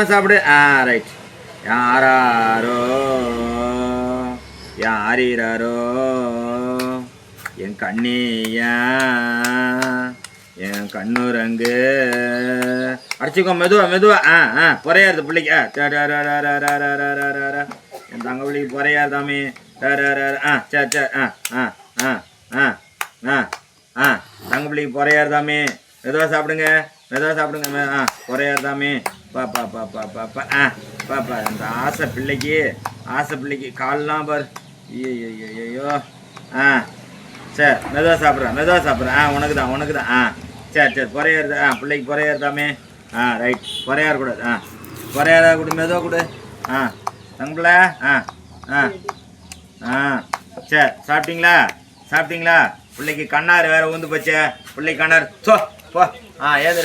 சாப்பிடு. ரைட். யாராரோ யாரீராரோ என் கண்ணியா என் கண்ணுரங்கு அடிச்சுக்கோ. மெதுவா பொறையாது பிள்ளைக்கு. என் தங்க பிள்ளைக்கு பொறையாது தாமி. சரி தங்க பிள்ளைக்கு பொறையாது தாமி. மெதுவாக சாப்பிடுங்க. பொறையாது தாமி. பாப்பா அந்த ஆசை பிள்ளைக்கு கால்லாம் பாரு. ஐயோ சரி மெதுவாக சாப்பிட்றேன். உனக்கு தான். சரி பொறையாது. பிள்ளைக்கு பொறையாது தாமே. ரைட். பொறையாடக்கூடாது. பொறையாத கொடு. மெதுவாக கொடு. தங்கப்பிள்ள. சரி சாப்பிட்டீங்களா? பிள்ளைக்கு கண்ணாறு வேற ஊந்து போச்சே. பிள்ளைக்கு கண்ணாறு போ. ஏது